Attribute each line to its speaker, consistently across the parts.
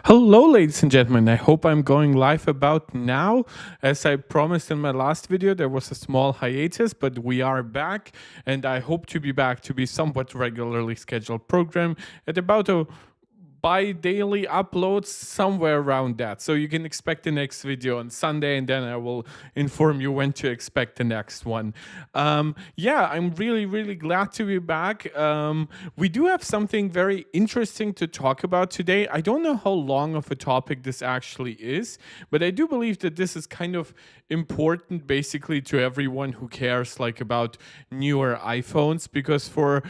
Speaker 1: Hello, ladies and gentlemen. I hope I'm going live about now. As I promised in my last video, there was a small hiatus, but we are back, and I hope to be back to be somewhat regularly scheduled program at about a bi-daily uploads, somewhere around that. So you can expect the next video on Sunday, and then I will inform you when to expect the next one. Yeah, I'm really glad to be back. We do have something very interesting to talk about today. I don't know how long of a topic this actually is, but I do believe that this is kind of important basically to everyone who cares like about newer iPhones, because for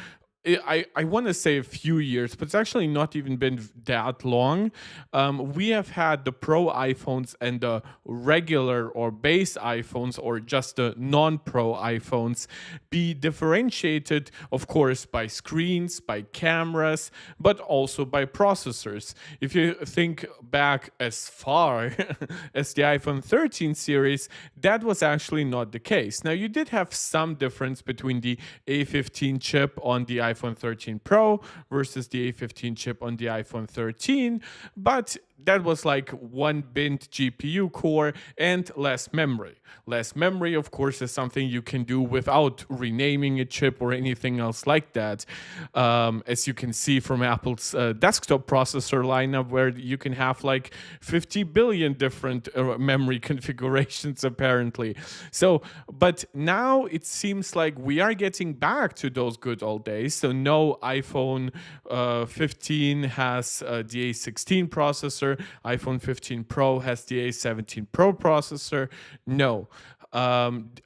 Speaker 1: I want to say a few years, but it's actually not even been that long. We have had the Pro iPhones and the regular or base iPhones, or just the non-Pro iPhones, be differentiated, of course, by screens, by cameras, but also by processors. If you think back as far as the iPhone 13 series, that was actually not the case. Now, you did have some difference between the A15 chip on the iPhone 13 Pro versus the A15 chip on the iPhone 13, but that was like one bit GPU core and less memory. Less memory, of course, is something you can do without renaming a chip or anything else like that. As you can see from Apple's desktop processor lineup, where you can have like 50 billion different memory configurations, apparently. So, but now it seems like we are getting back to those good old days. So, no iPhone 15 has the A16 processor. iPhone 15 Pro has the A17 Pro processor. No.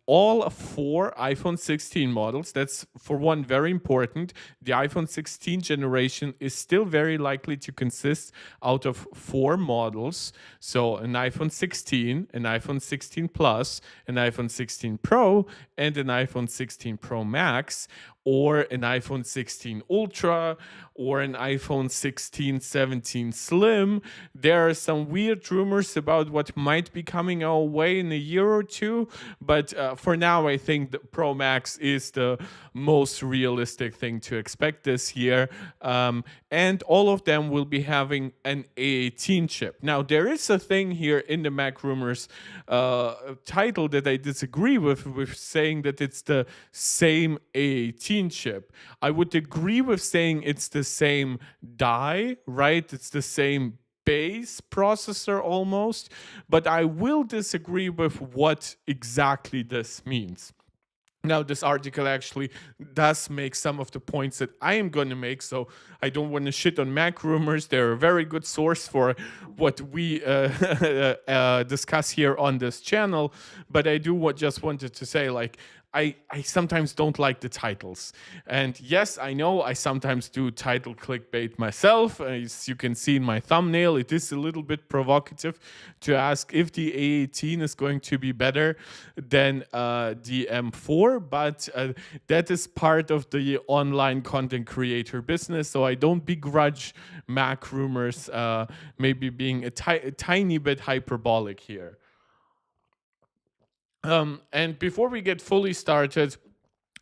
Speaker 1: All four iPhone 16 models, that's for one very important. The iPhone 16 generation is still very likely to consist out of four models. So an iPhone 16, an iPhone 16 Plus, an iPhone 16 Pro, and an iPhone 16 Pro Max, or an iPhone 16 Ultra, or an iPhone 16, 17 Slim. There are some weird rumors about what might be coming our way in a year or two, but for now, I think the Pro Max is the most realistic thing to expect this year. And all of them will be having an A18 chip. Now, there is a thing here in the Mac Rumors title that I disagree with saying that it's the same A18 chip. I would agree with saying it's the same die, right? It's the same base processor almost, but I will disagree with what exactly this means. Now, this article actually does make some of the points that I am going to make, so I don't want to shit on Mac Rumors. They're a very good source for what we discuss here on this channel, but I do just wanted to say, like, I sometimes don't like the titles. And yes, I know I sometimes do title clickbait myself. As you can see in my thumbnail, it is a little bit provocative to ask if the A18 is going to be better than the M4, but that is part of the online content creator business. So I don't begrudge Mac Rumors maybe being a tiny bit hyperbolic here. And before we get fully started,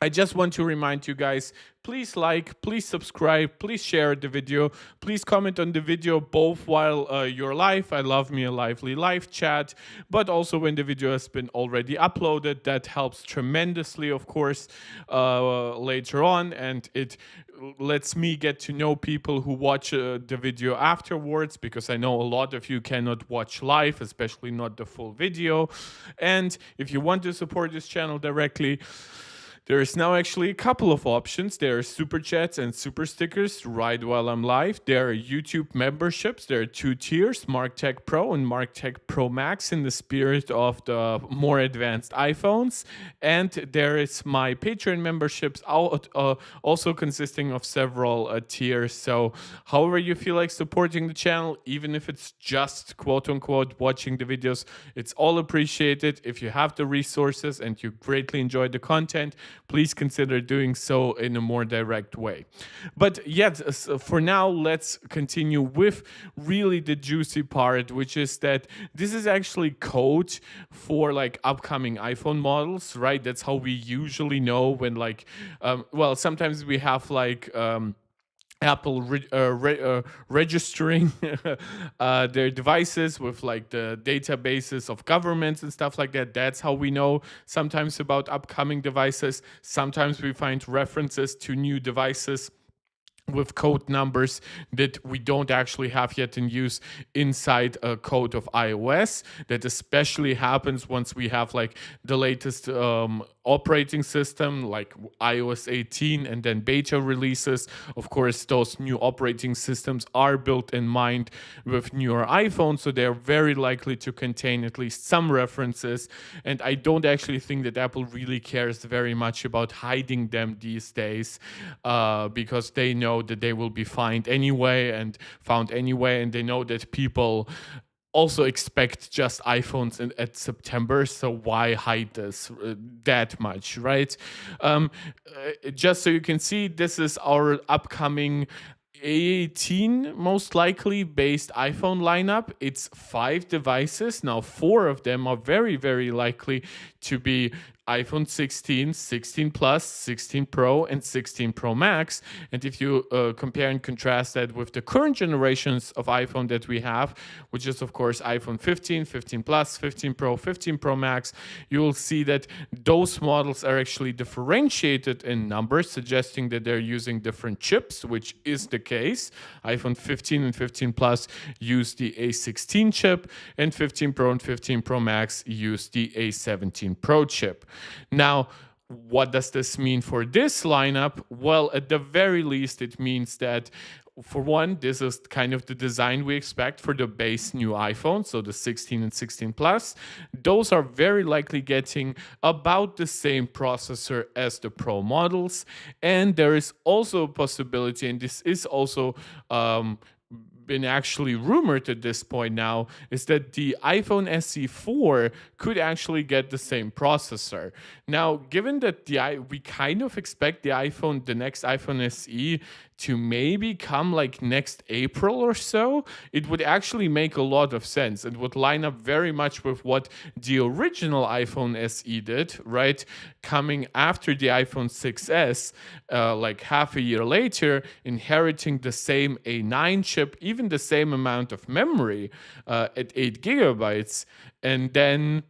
Speaker 1: I just want to remind you guys, please like, please subscribe, please share the video, please comment on the video both while you're live. I love me a lively live chat, but also when the video has been already uploaded. That helps tremendously, of course, later on, and it lets me get to know people who watch the video afterwards, because I know a lot of you cannot watch live, especially not the full video. And if you want to support this channel directly, there is now actually a couple of options. There are super chats and super stickers right while I'm live. There are YouTube memberships. There are two tiers, MarkTech Pro and MarkTech Pro Max, in the spirit of the more advanced iPhones. And there is my Patreon memberships, also consisting of several tiers. So however you feel like supporting the channel, even if it's just quote unquote watching the videos, it's all appreciated. If you have the resources and you greatly enjoy the content, please consider doing so in a more direct way. But yet, for now, let's continue with really the juicy part, which is that this is actually code for like upcoming iPhone models, right? That's how we usually know when, like, well, sometimes we have like Apple registering their devices with like the databases of governments and stuff like that. That's how we know sometimes about upcoming devices. Sometimes we find references to new devices with code numbers that we don't actually have yet in use inside a code of iOS. That especially happens once we have like the latest operating system like iOS 18 and then beta releases. Of course, those new operating systems are built in mind with newer iPhones, so they're very likely to contain at least some references. And I don't actually think that Apple really cares very much about hiding them these days, because they know that they will be found anyway, and they know that people also expect just iPhones at September, so why hide this that much, right? Just so you can see, this is our upcoming A18 most likely based iPhone lineup. It's 5 devices. Now 4 of them are very, very likely to be iPhone 16, 16 Plus, 16 Pro, and 16 Pro Max. And if you compare and contrast that with the current generations of iPhone that we have, which is of course iPhone 15, 15 Plus, 15 Pro, 15 Pro Max, you will see that those models are actually differentiated in numbers, suggesting that they're using different chips, which is the case. iPhone 15 and 15 Plus use the A16 chip, and 15 Pro and 15 Pro Max use the A17 Pro chip. Now, what does this mean for this lineup? Well, at the very least, it means that, for one, this is kind of the design we expect for the base new iPhone, so the 16 and 16 Plus. Those are very likely getting about the same processor as the Pro models. And there is also a possibility, and this is also been actually rumored at this point now, is that the iPhone SE 4 could actually get the same processor. Now, given that we kind of expect the next iPhone SE to maybe come like next April or so, it would actually make a lot of sense. It would line up very much with what the original iPhone SE did, right? Coming after the iPhone 6S, like half a year later, inheriting the same A9 chip, even the same amount of memory at 8 gigabytes, and then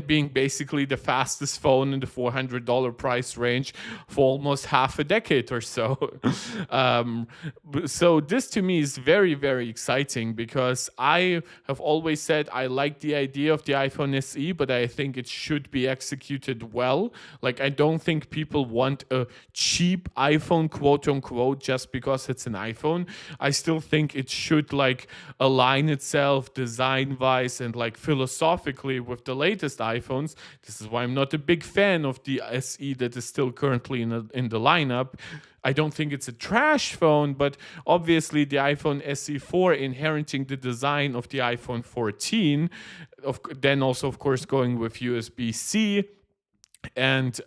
Speaker 1: being basically the fastest phone in the $400 price range for almost half a decade or so. So this to me is very, very exciting, because I have always said I like the idea of the iPhone SE, but I think it should be executed well. Like, I don't think people want a cheap iPhone, quote unquote, just because it's an iPhone. I still think it should like align itself design wise and like philosophically with the latest iPhones. This is why I'm not a big fan of the SE that is still currently in the lineup. I don't think it's a trash phone, but obviously the iPhone SE 4 inheriting the design of the iPhone 14, then also of course going with USB-C, and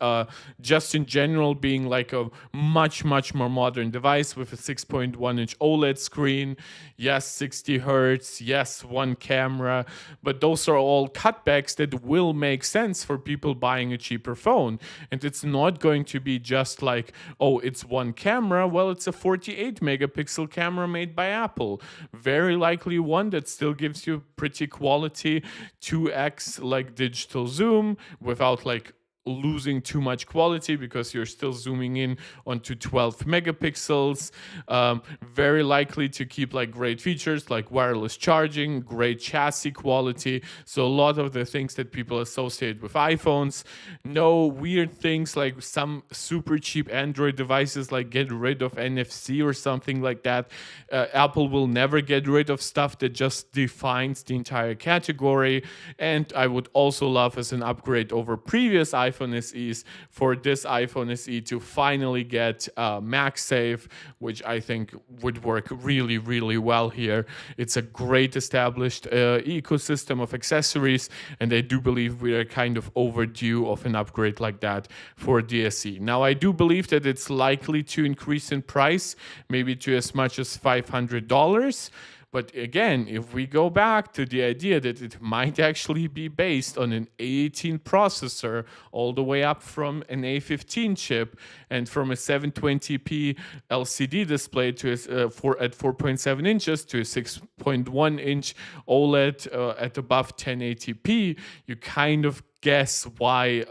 Speaker 1: just in general being like a much more modern device with a 6.1 inch OLED screen. Yes, 60 hertz, yes, one camera, but those are all cutbacks that will make sense for people buying a cheaper phone. And it's not going to be just like, oh, it's one camera. Well, it's a 48 megapixel camera made by Apple, very likely one that still gives you pretty quality 2x like digital zoom without like losing too much quality, because you're still zooming in onto 12 megapixels. Very likely to keep like great features like wireless charging, great chassis quality. So a lot of the things that people associate with iPhones. No weird things like some super cheap Android devices like get rid of NFC or something like that. Apple will never get rid of stuff that just defines the entire category. And I would also love, as an upgrade over previous iPhone SEs, for this iPhone SE to finally get MagSafe, which I think would work really, really well here. It's a great established ecosystem of accessories, and I do believe we are kind of overdue of an upgrade like that for the SE. Now, I do believe that it's likely to increase in price, maybe to as much as $500. But again, if we go back to the idea that it might actually be based on an A18 processor, all the way up from an A15 chip, and from a 720p LCD display to at 4.7 inches to a 6.1 inch OLED at above 1080p, you kind of guess why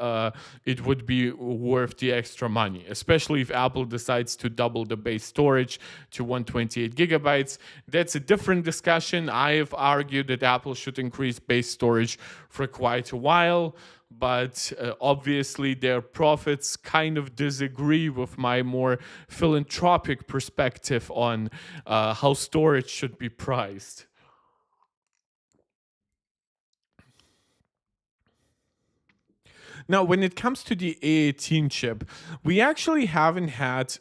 Speaker 1: it would be worth the extra money, especially if Apple decides to double the base storage to 128 gigabytes. That's a different discussion. I have argued that Apple should increase base storage for quite a while, but obviously their profits kind of disagree with my more philanthropic perspective on how storage should be priced. Now, when it comes to the A18 chip, we actually haven't had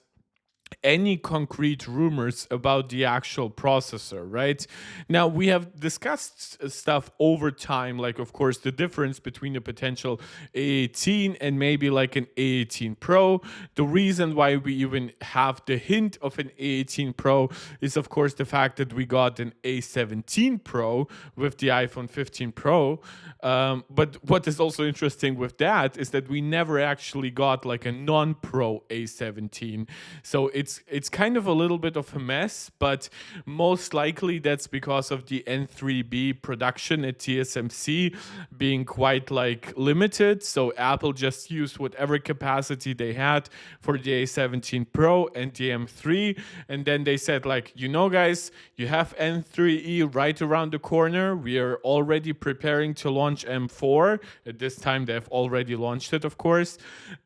Speaker 1: any concrete rumors about the actual processor, right? Now, we have discussed stuff over time, like, of course, the difference between a potential A18 and maybe like an A18 Pro. The reason why we even have the hint of an A18 Pro is, of course, the fact that we got an A17 Pro with the iPhone 15 Pro. But what is also interesting with that is that we never actually got like a non-Pro A17. So it's kind of a little bit of a mess, but most likely that's because of the N3B production at TSMC being quite like limited. So Apple just used whatever capacity they had for the A17 Pro and the M3, and then they said like, you know, guys, you have N3E right around the corner. We are already preparing to launch M4. At this time, they have already launched it, of course.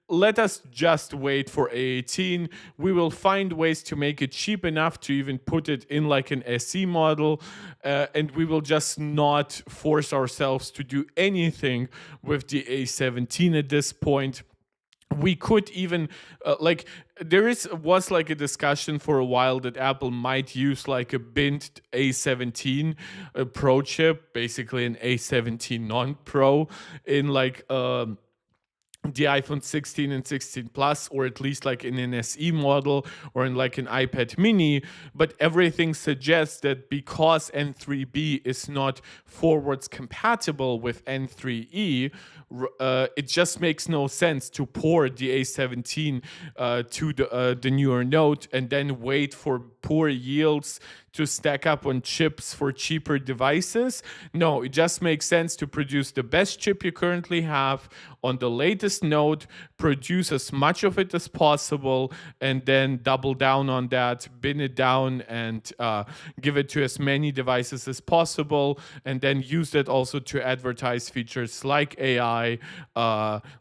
Speaker 1: Let us just wait for A18. We will find ways to make it cheap enough to even put it in like an SE model, and we will just not force ourselves to do anything with the A17 at this point. We could even like was like a discussion for a while that Apple might use like a bint A17 Pro chip, basically an A17 non-Pro in like the iPhone 16 and 16 Plus, or at least like in an SE model or in like an iPad mini. But everything suggests that because N3B is not forwards compatible with N3E, it just makes no sense to port the A17 to the newer Note and then wait for poor yields to stack up on chips for cheaper devices. No, it just makes sense to produce the best chip you currently have on the latest node, produce as much of it as possible, and then double down on that, bin it down, and give it to as many devices as possible, and then use that also to advertise features like AI,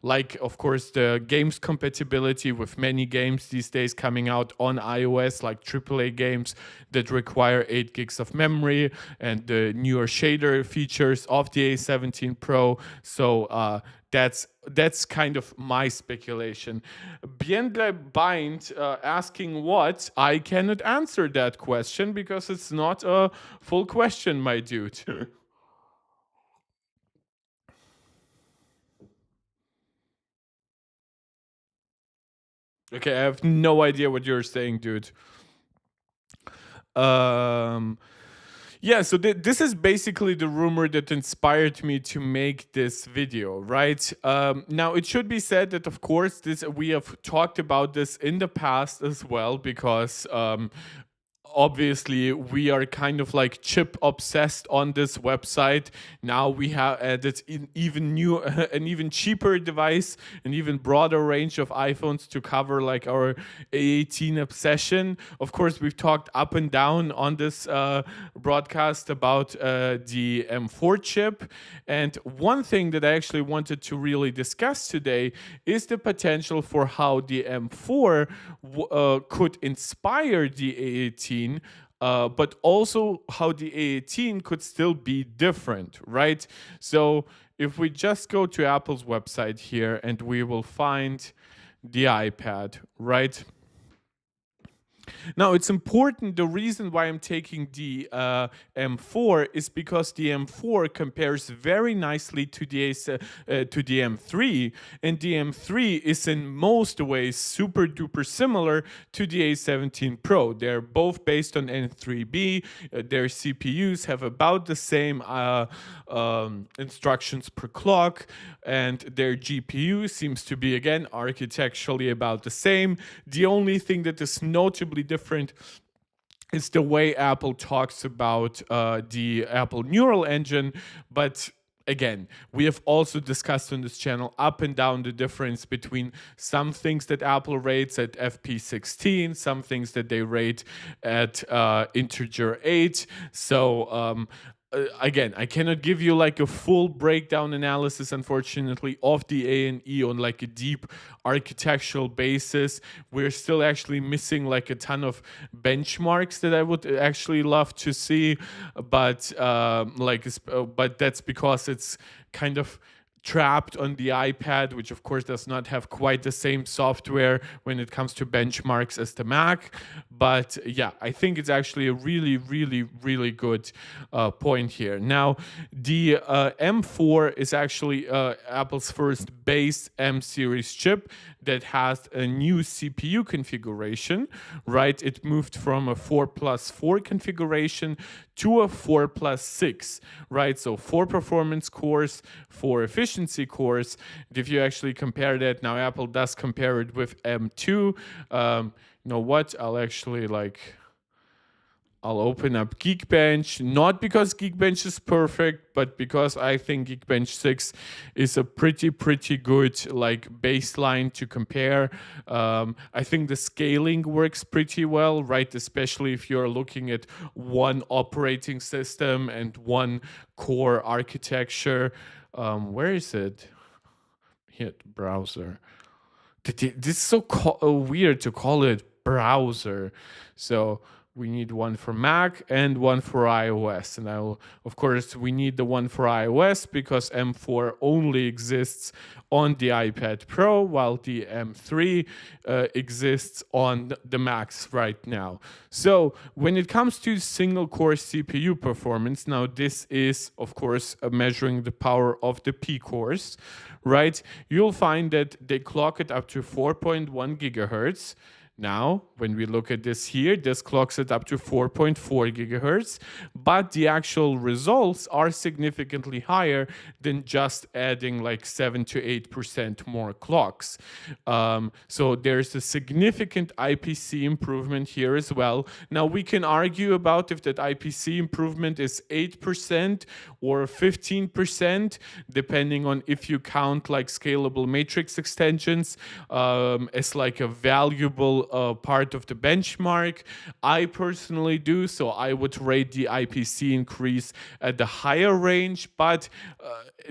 Speaker 1: like, of course, the games compatibility with many games these days coming out on iOS, like AAA games that require 8 gigs of memory, and the newer shader features of the A17 Pro. So that's kind of my speculation. Biendre Bind asking what? I cannot answer that question because it's not a full question, my dude. Okay, I have no idea what you're saying, dude. Um, Yeah, so this is basically the rumor that inspired me to make this video, right? Now, it should be said that, of course, we have talked about this in the past as well, because obviously we are kind of like chip obsessed on this website. Now we have added an even cheaper device, an even broader range of iPhones to cover like our A18 obsession. Of course, we've talked up and down on this broadcast about the M4 chip, and one thing that I actually wanted to really discuss today is the potential for how the M4 could inspire the A18, but also how the A18 could still be different, right? So if we just go to Apple's website here and we will find the iPad, right? Now, it's important. The reason why I'm taking the M4 is because the M4 compares very nicely to the M3, and the M3 is in most ways super duper similar to the A17 Pro. They're both based on N3B. Their CPUs have about the same instructions per clock, and their GPU seems to be, again, architecturally about the same. The only thing that is notably different is the way Apple talks about the Apple Neural Engine. But again, we have also discussed on this channel up and down the difference between some things that Apple rates at FP16, some things that they rate at integer 8. So again, I cannot give you like a full breakdown analysis, unfortunately, of the A and E on like a deep architectural basis. We're still actually missing like a ton of benchmarks that I would actually love to see, but but that's because it's kind of trapped on the iPad, which of course does not have quite the same software when it comes to benchmarks as the Mac. But yeah, I think it's actually a really, really, really good point here. Now, the M4 is actually Apple's first base M series chip that has a new CPU configuration, right? It moved from a 4+4 configuration to a 4+6, right? So 4 performance cores, 4 efficiency cores. If you actually compare that, now Apple does compare it with M2. You know what? I'll open up Geekbench, not because Geekbench is perfect, but because I think Geekbench 6 is a pretty good like baseline to compare. I think the scaling works pretty well, right? Especially if you're looking at one operating system and one core architecture. Where is it? Hit browser. This is so weird to call it browser. So we need one for Mac and one for iOS. And of course, we need the one for iOS because M4 only exists on the iPad Pro, while the M3 exists on the Macs right now. So when it comes to single core CPU performance, now this is, of course, measuring the power of the P cores, right? You'll find that they clock it up to 4.1 gigahertz. Now, when we look at this here, this clocks it up to 4.4 gigahertz, but the actual results are significantly higher than just adding like 7 to 8% more clocks. So there's a significant IPC improvement here as well. Now, we can argue about if that IPC improvement is 8% or 15%, depending on if you count like scalable matrix extensions as like a valuable part of the benchmark. I personally do, so I would rate the IPC increase at the higher range, but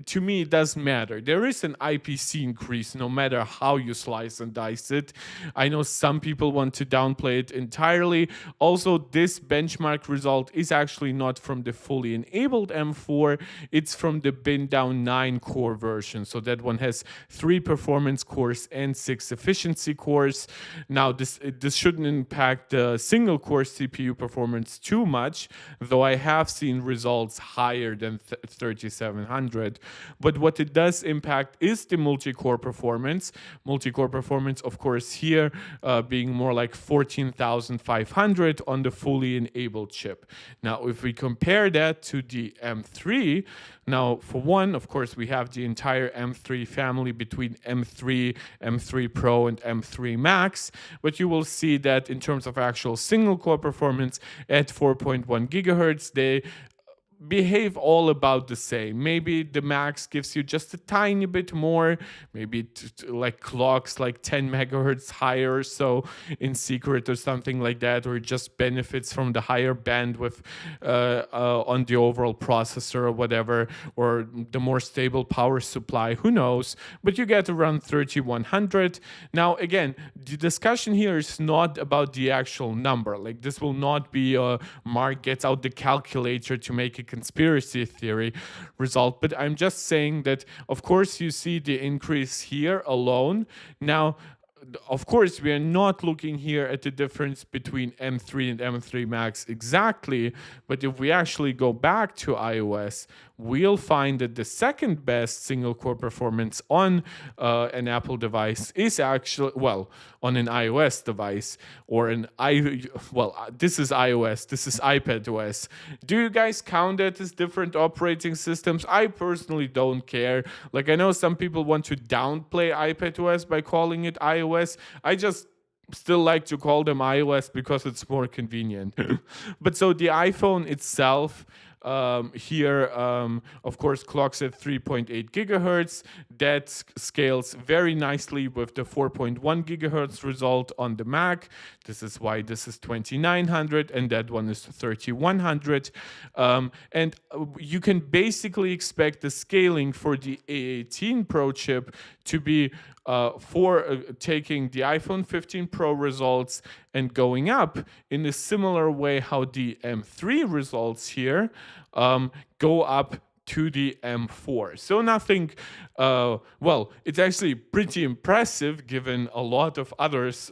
Speaker 1: to me it doesn't matter. There is an IPC increase no matter how you slice and dice it. I know some people want to downplay it entirely. Also, this benchmark result is actually not from the fully enabled M4, it's from the bin down 9 core version. So that one has 3 performance cores and 6 efficiency cores. Now, this shouldn't impact the single core CPU performance too much, though I have seen results higher than 3700. But what it does impact is the multi-core performance. Multi-core performance, of course, here being more like 14,500 on the fully enabled chip. Now, if we compare that to the M3, now, for one, of course, we have the entire M3 family between M3, M3 Pro, and M3 Max, but you will see that in terms of actual single core performance at 4.1 gigahertz, they behave all about the same. Maybe the Max gives you just a tiny bit more, maybe like clocks like 10 megahertz higher or so in secret or something like that, or it just benefits from the higher bandwidth on the overall processor or whatever, or the more stable power supply, who knows, but you get around 3100. Now again, the discussion here is not about the actual number. Like, this will not be Mark gets out the calculator to make a conspiracy theory result, but I'm just saying that of course you see the increase here alone. Now of course, we are not looking here at the difference between M3 and M3 Max exactly, but if we actually go back to iOS, we'll find that the second best single core performance on an Apple device is actually, well, on an iOS device or this is iOS, this is iPadOS. Do you guys count it as different operating systems? I personally don't care. Like, I know some people want to downplay iPadOS by calling it iOS. I just still like to call them iOS because it's more convenient. But so the iPhone itself here, of course, clocks at 3.8 gigahertz. That scales very nicely with the 4.1 gigahertz result on the Mac. This is why this is 2900 and that one is 3100. And you can basically expect the scaling for the A18 Pro chip to be for taking the iPhone 15 Pro results and going up in a similar way how the M3 results here go up to the M4. So nothing, it's actually pretty impressive given a lot of others,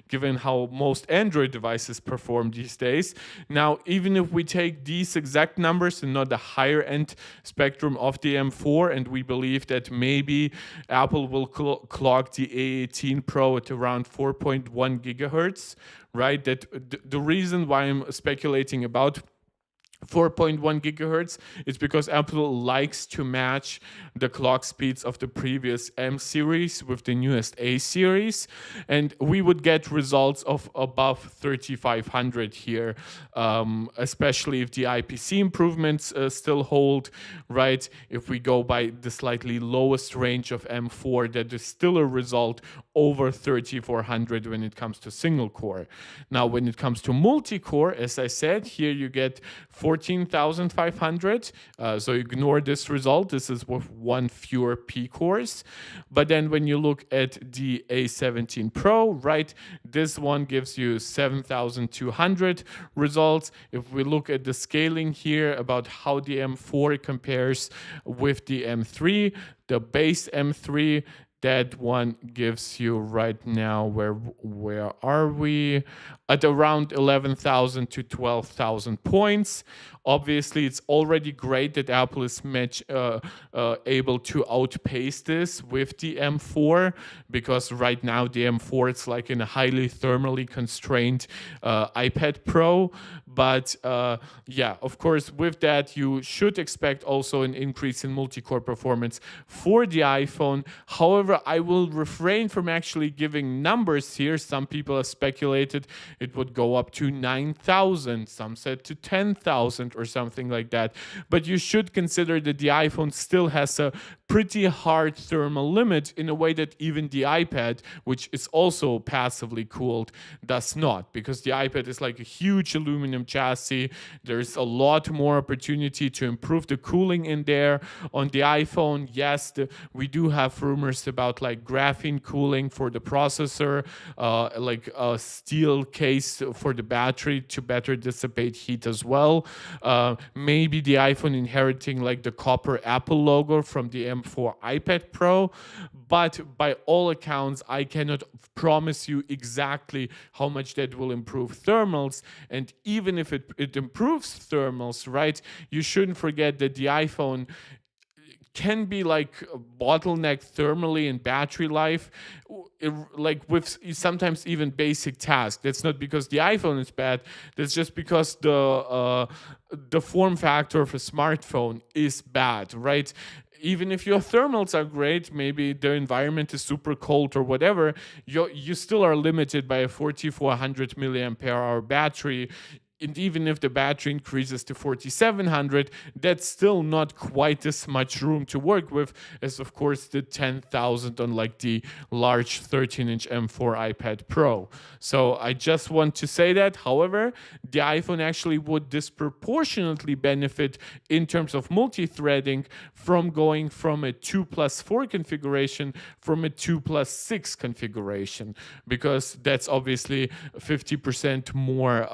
Speaker 1: given how most Android devices perform these days. Now, even if we take these exact numbers and not the higher end spectrum of the M4, and we believe that maybe Apple will clock the A18 Pro at around 4.1 gigahertz, right? That the reason why I'm speculating about 4.1 gigahertz is because Apple likes to match the clock speeds of the previous M series with the newest A series, and we would get results of above 3500 here, especially if the IPC improvements still hold, right? If we go by the slightly lowest range of M4, that is still a result over 3400 when it comes to single core. Now, when it comes to multi-core, as I said, here you get 14,500. So ignore this result. This is with one fewer P cores. But then when you look at the A17 Pro, right, this one gives you 7,200 results. If we look at the scaling here about how the M4 compares with the M3, the base M3, that one gives you right now, where are we? At around 11,000 to 12,000 points. Obviously, it's already great that Apple is able to outpace this with the M4, because right now the M4, it's like in a highly thermally constrained iPad Pro. But yeah, of course, with that, you should expect also an increase in multi-core performance for the iPhone. However, I will refrain from actually giving numbers here. Some people have speculated it would go up to 9,000. Some said to 10,000 or something like that. But you should consider that the iPhone still has a pretty hard thermal limit in a way that even the iPad, which is also passively cooled, does not, because the iPad is like a huge aluminum chassis. There's a lot more opportunity to improve the cooling in there. On the iPhone, yes, we do have rumors about like graphene cooling for the processor, like a steel case for the battery to better dissipate heat as well. Maybe the iPhone inheriting like the copper Apple logo from the M4 iPad Pro, but by all accounts, I cannot promise you exactly how much that will improve thermals. And even if it improves thermals, right, you shouldn't forget that the iPhone can be like bottlenecked thermally in battery life, like with sometimes even basic tasks. That's not because the iPhone is bad. That's just because the form factor of a smartphone is bad, right? Even if your thermals are great, maybe the environment is super cold or whatever, you still are limited by a 4,400 milliampere hour battery. And even if the battery increases to 4,700, that's still not quite as much room to work with as, of course, the 10,000 on like the large 13-inch M4 iPad Pro. So I just want to say that. However, the iPhone actually would disproportionately benefit in terms of multi-threading from going from a 2+4 configuration from a 2+6 configuration, because that's obviously 50% more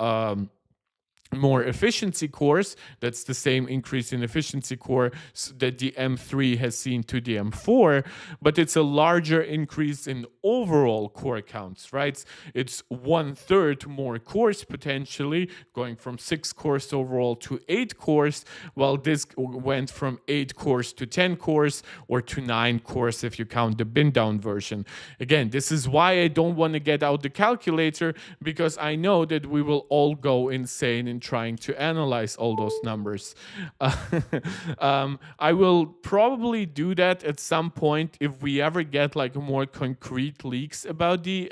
Speaker 1: more efficiency cores. That's the same increase in efficiency core that the M3 has seen to the M4, but it's a larger increase in overall core counts, right? It's 1/3 more cores potentially, going from 6 cores overall to 8 cores, while this went from 8 cores to 10 cores, or to 9 cores if you count the bin down version. Again, this is why I don't want to get out the calculator, because I know that we will all go insane in trying to analyze all those numbers. I will probably do that at some point if we ever get like more concrete leaks about the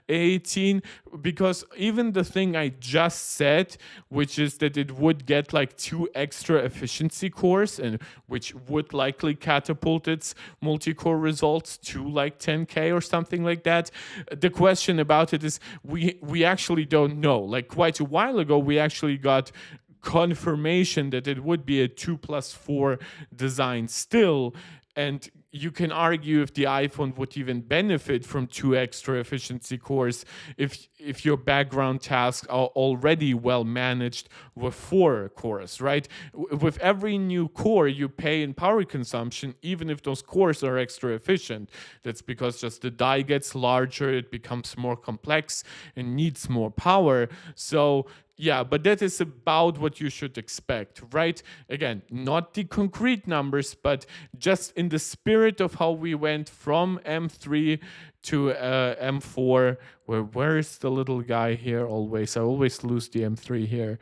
Speaker 1: A18, because even the thing I just said, which is that it would get like 2 extra efficiency cores, and which would likely catapult its multi-core results to like 10K or something like that. The question about it is we actually don't know. Like quite a while ago, we actually got confirmation that it would be a 2+4 design still, and you can argue if the iPhone would even benefit from 2 extra efficiency cores if your background tasks are already well managed with 4 cores, right? With every new core you pay in power consumption, even if those cores are extra efficient. That's because just the die gets larger, it becomes more complex and needs more power. So yeah, but that is about what you should expect, right? Again, not the concrete numbers, but just in the spirit of how we went from M3 to M4. Where is the little guy here always? I always lose the M3 here.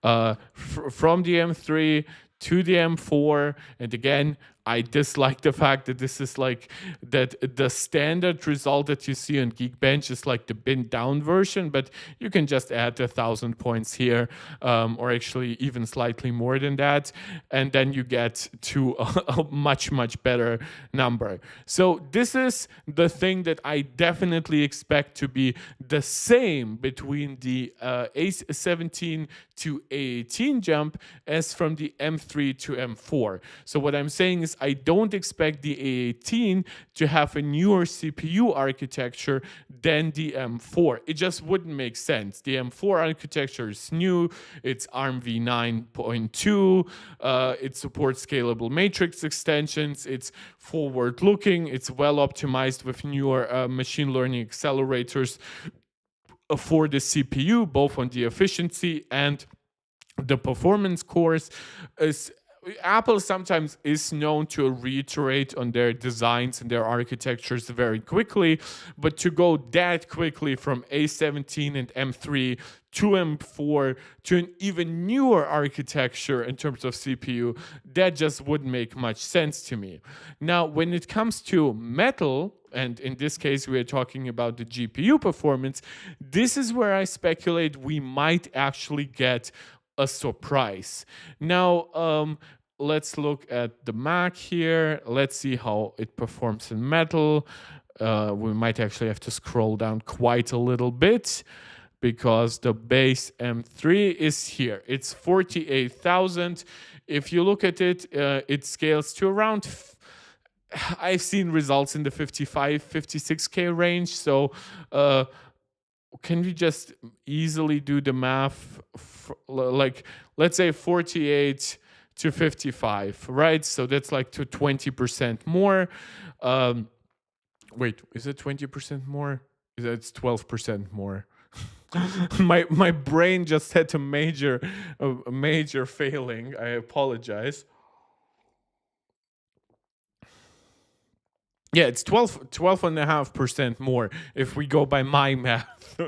Speaker 1: From the M3 to the M4, and again, I dislike the fact that this is like that the standard result that you see on Geekbench is like the bin down version, but you can just add 1,000 points here, or actually even slightly more than that, and then you get to a much better number. So this is the thing that I definitely expect to be the same between the A17 to A18 jump as from the M3 to M4. So what I'm saying is I don't expect the A18 to have a newer CPU architecture than the M4. It just wouldn't make sense. The M4 architecture is new. It's ARM v9.2. It supports scalable matrix extensions. It's forward-looking. It's well optimized with newer machine learning accelerators for the CPU, both on the efficiency and the performance cores. Apple sometimes is known to reiterate on their designs and their architectures very quickly, but to go that quickly from A17 and M3 to M4 to an even newer architecture in terms of CPU, that just wouldn't make much sense to me. Now, when it comes to Metal, and in this case we are talking about the GPU performance, this is where I speculate we might actually get a surprise. Now, let's look at the Mac here. Let's see how it performs in Metal. We might actually have to scroll down quite a little bit, because the base M3 is here. It's 48,000. If you look at it, it scales to around I've seen results in the 55, 56K range. So can we just easily do the math? Like, let's say 48 to 55, right? So that's like to 20% more. Wait, is it 20% more? It's 12% more. my brain just had a major failing. I apologize. Yeah, it's 12.5% more if we go by my math.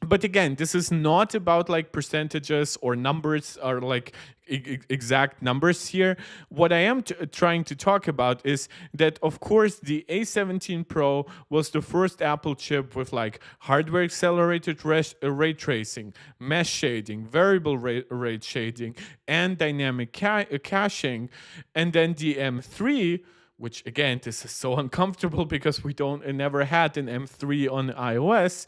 Speaker 1: But again, this is not about like percentages or numbers or like exact numbers here. What I am trying to talk about is that, of course, the A17 Pro was the first Apple chip with like hardware accelerated ray tracing, mesh shading, variable rate shading, and dynamic caching. And then the M3, which again, this is so uncomfortable because we never had an M3 on iOS,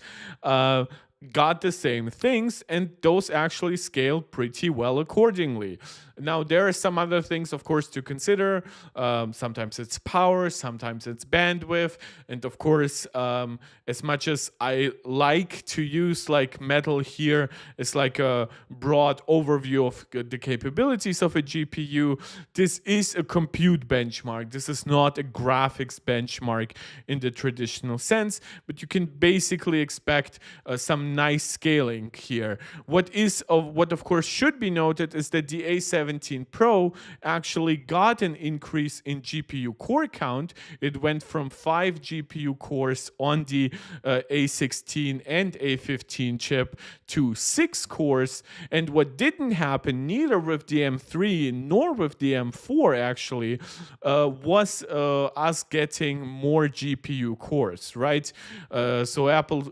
Speaker 1: got the same things, and those actually scale pretty well accordingly. Now, there are some other things, of course, to consider. Sometimes it's power, sometimes it's bandwidth, and of course, as much as I like to use like metal here as like a broad overview of the capabilities of a GPU, this is a compute benchmark. This is not a graphics benchmark in the traditional sense, but you can basically expect some nice scaling here. What of course should be noted is that the A17 Pro actually got an increase in GPU core count. It went from 5 GPU cores on the A16 and A15 chip to 6 cores. And what didn't happen neither with the M3 nor with the M4 actually was us getting more GPU cores, right? So Apple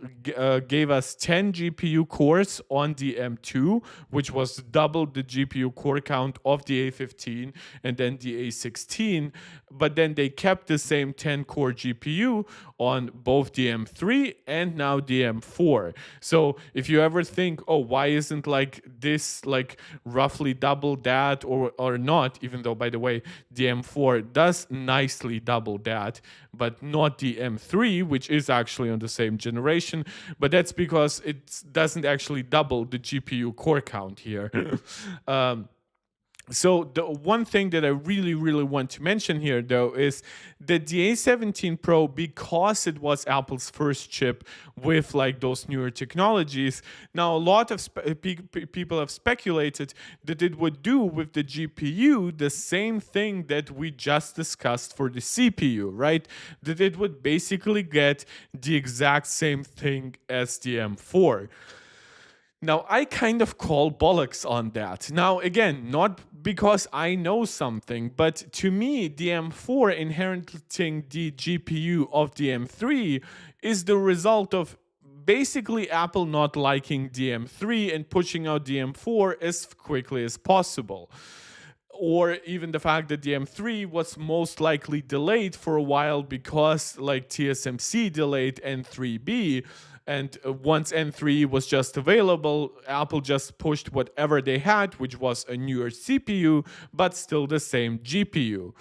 Speaker 1: gave us 10 GPU cores on the M2, which was double the GPU core count of the A15 and then the A16. But then they kept the same 10 core GPU on both the M3 and now the M4. So if you ever think, oh, why isn't like this like roughly double that or not, even though, by the way, the M4 does nicely double that, but not the M3, which is actually on the same generation. But that's because it doesn't actually double the GPU core count here. So the one thing that I really, really want to mention here, though, is that the A17 Pro, because it was Apple's first chip with like those newer technologies, now a lot of people have speculated that it would do with the GPU the same thing that we just discussed for the CPU, right? That it would basically get the exact same thing as the M4. Now, I kind of call bollocks on that. Now, again, not because I know something, but to me, the M4 inheriting the GPU of the M3 is the result of basically Apple not liking the M3 and pushing out the M4 as quickly as possible. Or even the fact that the M3 was most likely delayed for a while because like TSMC delayed N3B. And once N3 was just available, Apple just pushed whatever they had, which was a newer CPU, but still the same GPU.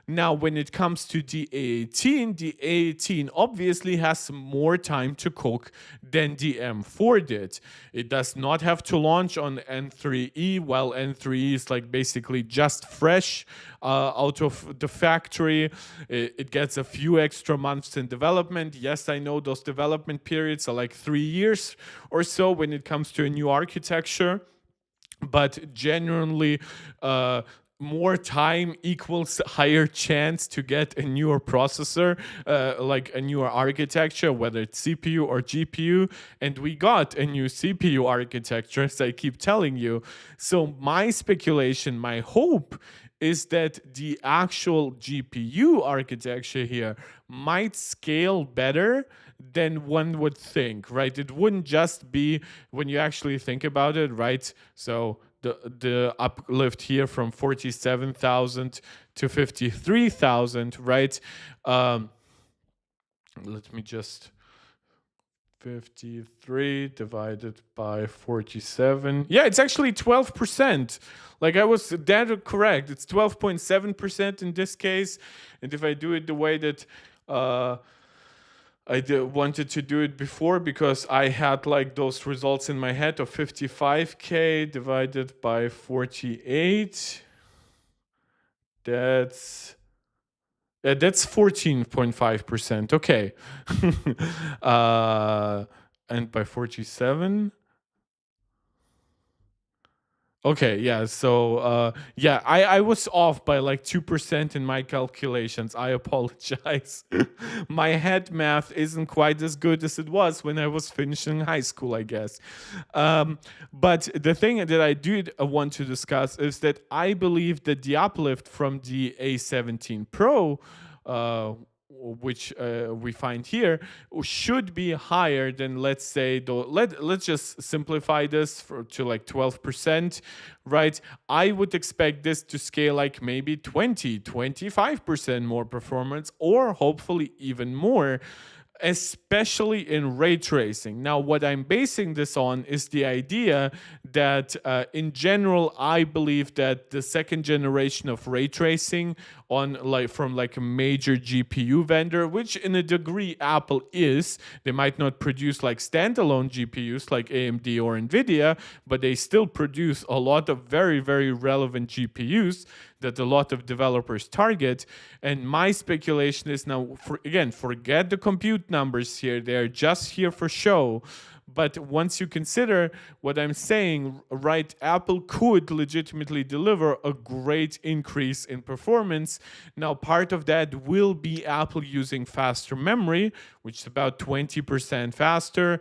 Speaker 1: Now, when it comes to the A18 obviously has more time to cook than the M4 did. It does not have to launch on N3E, while N3E is like basically just fresh out of the factory. It gets a few extra months in development. Yes, I know those development periods are like 3 years or so when it comes to a new architecture, but genuinely, more time equals higher chance to get a newer processor, like a newer architecture, whether it's CPU or GPU. And we got a new CPU architecture, as I keep telling you. So my speculation, my hope is that the actual GPU architecture here might scale better than one would think, right? It wouldn't just be when you actually think about it, right? So the uplift here from 47,000 to 53,000, right? Let me just 53 divided by 47. Yeah, it's actually 12%. Like I was that correct. It's 12.7% in this case. And if I do it the way that wanted to do it before, because I had like those results in my head of 55K divided by 48. That's 14.5%. Okay. And by 47. Okay, yeah, so yeah, I was off by like 2% in my calculations. I apologize. My head math isn't quite as good as it was when I was finishing high school, I guess. But the thing that I did want to discuss is that I believe that the uplift from the A17 Pro, which we find here, should be higher than, let's say, let's just simplify this to like 12%, right? I would expect this to scale like maybe 25% more performance, or hopefully even more. especially in ray tracing. Now, what I'm basing this on is the idea that in general, I believe that the second generation of ray tracing from a major GPU vendor, which in a degree Apple is, they might not produce like standalone GPUs like AMD or Nvidia, but they still produce a lot of very, very relevant GPUs that a lot of developers target. And my speculation is now, again, forget the compute numbers here. They're just here for show. But once you consider what I'm saying, right, Apple could legitimately deliver a great increase in performance. Now, part of that will be Apple using faster memory, which is about 20% faster.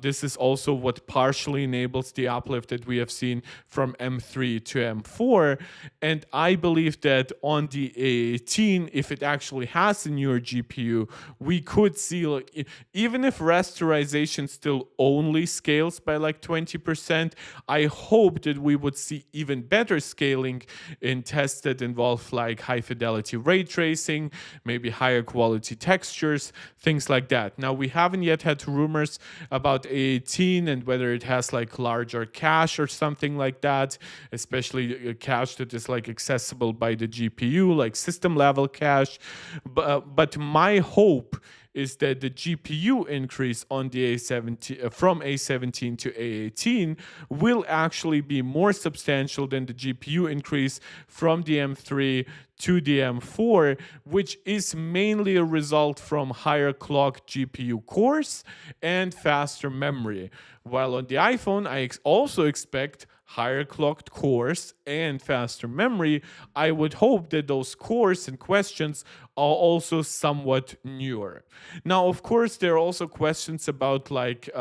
Speaker 1: This is also what partially enables the uplift that we have seen from M3 to M4. And I believe that on the A18, if it actually has a newer GPU, we could see, like, even if rasterization still only scales by like 20%, I hope that we would see even better scaling in tests that involve like high fidelity ray tracing, maybe higher quality textures, things like that. Now, we haven't yet had rumors about A18 and whether it has like larger cache or something like that, especially a cache that is like accessible by the GPU, like system level cache. But my hope is that the GPU increase on the A17 from A17 to A18 will actually be more substantial than the GPU increase from the M3 to the M4, which is mainly a result from higher clock GPU cores and faster memory. While on the iPhone, I also expect higher clocked cores and faster memory. I would hope that those cores and questions are also somewhat newer. Now, of course, there are also questions about like media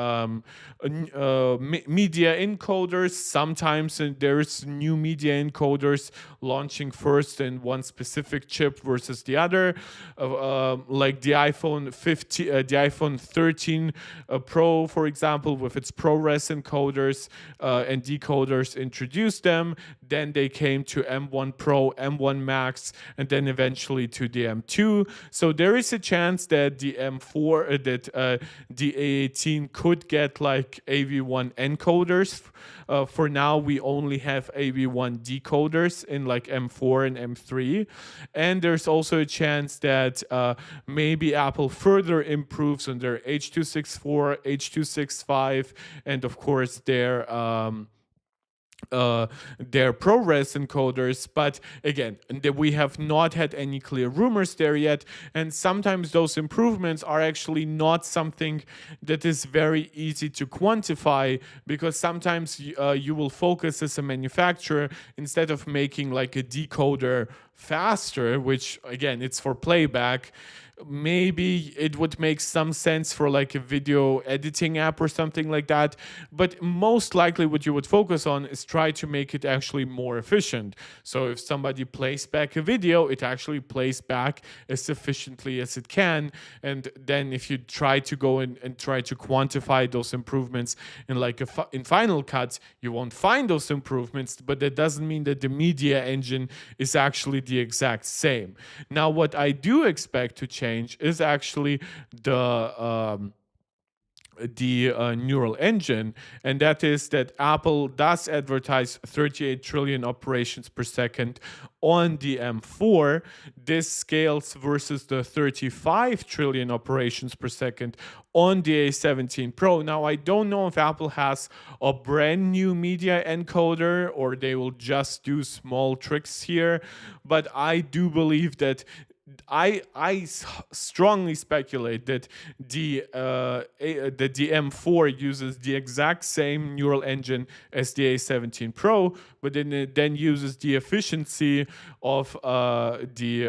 Speaker 1: encoders. Sometimes there's new media encoders launching first in one specific chip versus the other, like the iPhone 15, the iPhone 13 Pro, for example, with its ProRes encoders and decoders introduced them. Then they came to M1 Pro, M1 Max, and then eventually to the M2. So there is a chance that the M4, the A18 could get like AV1 encoders. For now, we only have AV1 decoders in like M4 and M3. And there's also a chance that maybe Apple further improves on their H.264, H.265, and of course their ProRes encoders, but again, we have not had any clear rumors there yet, and sometimes those improvements are actually not something that is very easy to quantify, because sometimes you will focus as a manufacturer, instead of making like a decoder faster, which again, it's for playback, maybe it would make some sense for like a video editing app or something like that. But most likely what you would focus on is try to make it actually more efficient. So if somebody plays back a video, it actually plays back as efficiently as it can. And then if you try to go in and try to quantify those improvements in like in Final Cut, you won't find those improvements, but that doesn't mean that the media engine is actually the exact same. Now, what I do expect to change is actually the neural engine, and that is that Apple does advertise 38 trillion operations per second on the M4. This scales versus the 35 trillion operations per second on the A17 Pro. Now, I don't know if Apple has a brand new media encoder or they will just do small tricks here, but I do believe that I strongly speculate that the M4 uses the exact same neural engine as the A17 Pro, but then it then uses the efficiency of the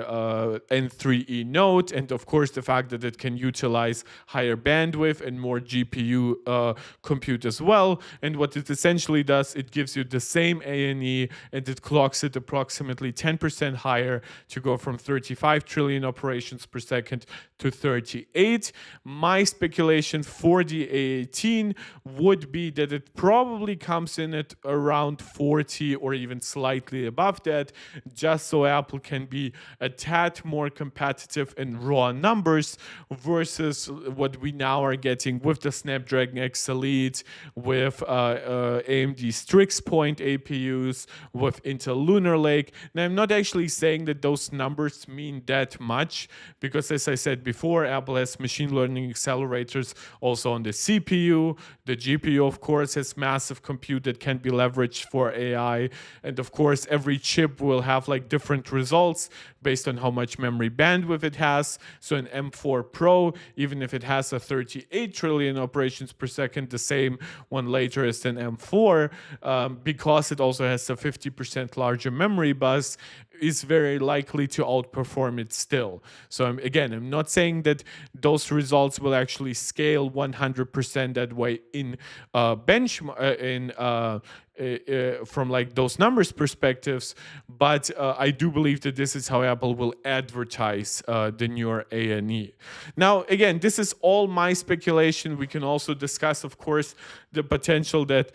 Speaker 1: N3E Note, and of course the fact that it can utilize higher bandwidth and more GPU compute as well. And what it essentially does, it gives you the same ANE, and it clocks it approximately 10% higher to go from 35 trillion operations per second to 38. My speculation for the A18 would be that it probably comes in at around 40 or even slightly above that, just so Apple can be a tad more competitive in raw numbers versus what we now are getting with the Snapdragon X Elite, with AMD Strix Point APUs, with Intel Lunar Lake. Now, I'm not actually saying that those numbers mean that much because, as I said before, Apple has machine learning accelerators also on the CPU. The GPU, of course, has massive compute that can be leveraged for AI. And of course, every chip will have like different results based on how much memory bandwidth it has. So an M4 Pro, even if it has a 38 trillion operations per second, the same one later as an M4, because it also has a 50% larger memory bus, is very likely to outperform it still. So I'm not saying that those results will actually scale 100% that way in from like those numbers perspectives, but I do believe that this is how Apple will advertise the newer A&E. Now, again, this is all my speculation. We can also discuss, of course, the potential that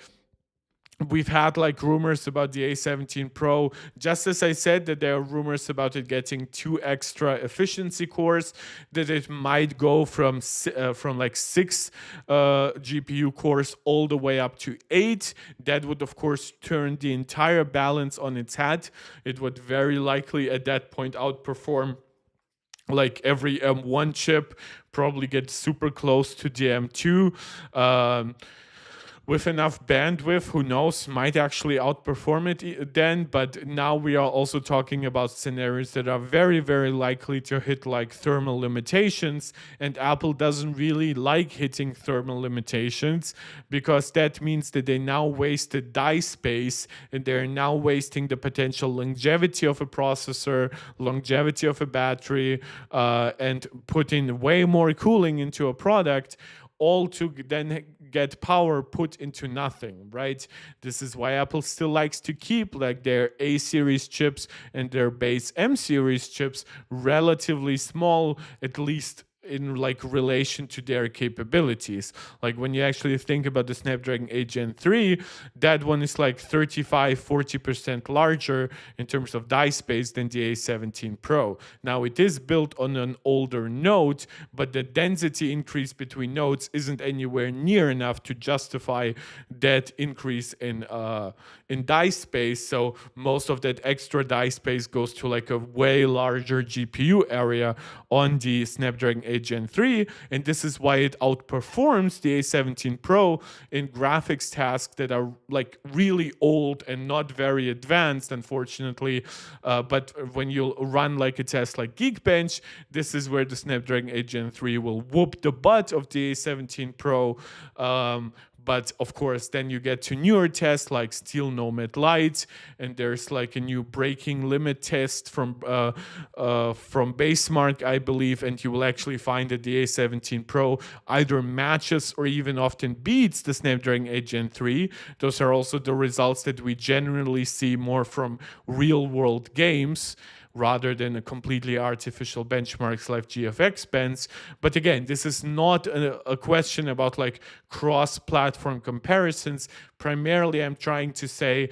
Speaker 1: we've had like rumors about the A17 Pro. Just as I said that there are rumors about it getting 2 extra efficiency cores, that it might go from like 6 GPU cores all the way up to 8. That would of course turn the entire balance on its head. It would very likely at that point outperform like every M1 chip, probably get super close to the M2. With enough bandwidth, who knows, might actually outperform it then. But now we are also talking about scenarios that are very, very likely to hit like thermal limitations. And Apple doesn't really like hitting thermal limitations because that means that they now wasted die space and they're now wasting the potential longevity of a processor, longevity of a battery, and putting way more cooling into a product, all to then get power put into nothing, right? This is why Apple still likes to keep like their A series chips and their base M series chips relatively small, at least in like relation to their capabilities. Like when you actually think about the Snapdragon 8 Gen 3, that one is like 35-40% larger in terms of die space than the A17 Pro. Now it is built on an older node, but the density increase between nodes isn't anywhere near enough to justify that increase in die space. So most of that extra die space goes to like a way larger GPU area on the Snapdragon 8 Gen 3, and this is why it outperforms the A17 Pro in graphics tasks that are like really old and not very advanced, unfortunately. But when you run like a test like Geekbench, this is where the Snapdragon 8 Gen 3 will whoop the butt of the A17 Pro. But of course, then you get to newer tests like Steel Nomad Lite, and there's like a new breaking limit test from Basemark, I believe, and you will actually find that the A17 Pro either matches or even often beats the Snapdragon 8 Gen 3. Those are also the results that we generally see more from real-world games, rather than a completely artificial benchmarks like GFX bands. But again, this is not a question about like cross-platform comparisons. Primarily, I'm trying to say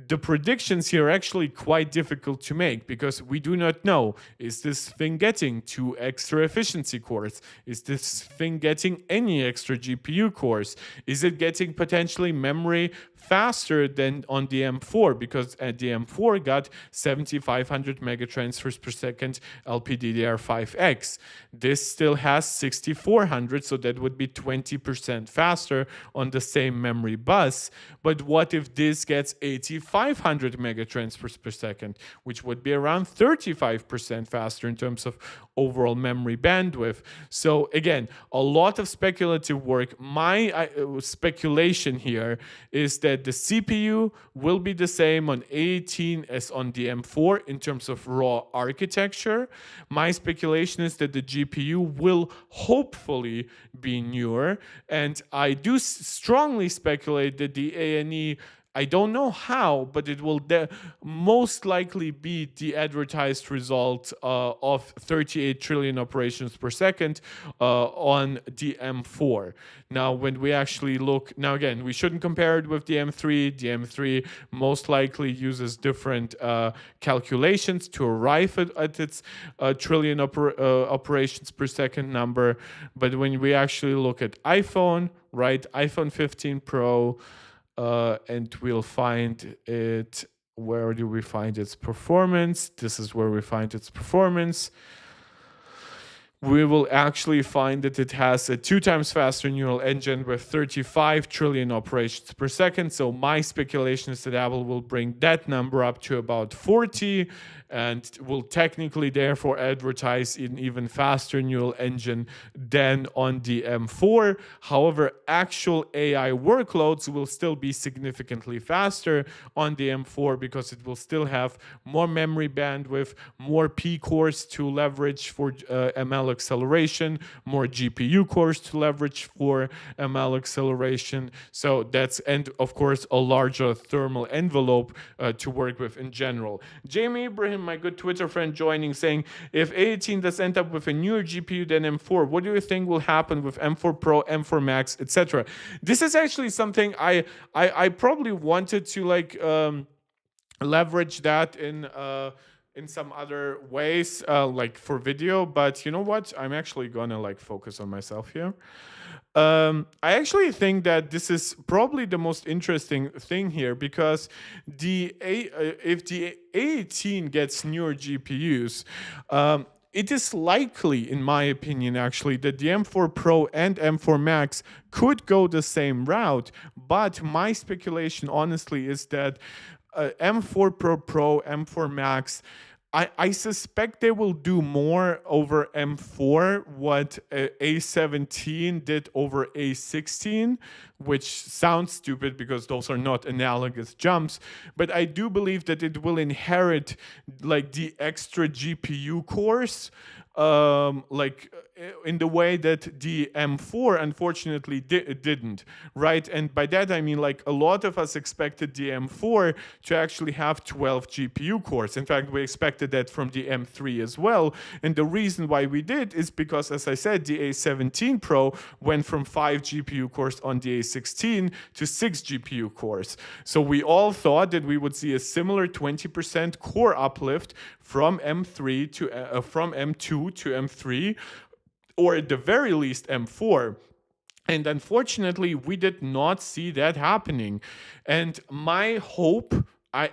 Speaker 1: the predictions here are actually quite difficult to make because we do not know, is this thing getting 2 extra efficiency cores? Is this thing getting any extra GPU cores? Is it getting potentially memory faster than on the M4? Because at the M4 got 7500 megatransfers per second LPDDR5X. This still has 6400, so that would be 20% faster on the same memory bus. But what if this gets 8500 megatransfers per second, which would be around 35% faster in terms of overall memory bandwidth? So again, a lot of speculative work. My speculation here is that the CPU will be the same on A18 as on the M4 in terms of raw architecture. My speculation is that the GPU will hopefully be newer, and I do strongly speculate that the A&E I don't know how, but it will most likely beat the advertised result of 38 trillion operations per second on the M4. Now, when we actually look, now again, we shouldn't compare it with the M3. The M3 most likely uses different calculations to arrive at its trillion operations per second number. But when we actually look at iPhone, right, iPhone 15 Pro, and we'll find it. Where do we find its performance? This is where we find its performance. We will actually find that it has a 2 times faster neural engine with 35 trillion operations per second. So my speculation is that Apple will bring that number up to about 40 and will technically therefore advertise an even faster neural engine than on the M4. However, actual AI workloads will still be significantly faster on the M4 because it will still have more memory bandwidth, more P cores to leverage for ML acceleration, more GPU cores to leverage for ML acceleration. So that's, and of course, a larger thermal envelope to work with in general. Jamie Ibrahim, my good Twitter friend, joining, saying, if A18 does end up with a newer GPU than M4, what do you think will happen with M4 Pro, M4 Max, etc.? This is actually something I probably wanted to leverage that in some other ways, like for video, but you know what? I'm actually gonna focus on myself here. I actually think that this is probably the most interesting thing here because if the A18 gets newer GPUs, it is likely, in my opinion, actually, that the M4 Pro and M4 Max could go the same route. But my speculation, honestly, is that M4 Pro, M4 Max, I suspect they will do more over M4 what A17 did over A16, which sounds stupid because those are not analogous jumps. But I do believe that it will inherit the extra GPU cores, in the way that the M4 unfortunately didn't, right? And by that I mean a lot of us expected the M4 to actually have 12 GPU cores. In fact, we expected that from the M3 as well. And the reason why we did is because, as I said, the A17 Pro went from 5 GPU cores on the A16 to 6 GPU cores. So we all thought that we would see a similar 20% core uplift from M3 to from M2 to M3, or at the very least M4. And unfortunately, we did not see that happening. And my hope, I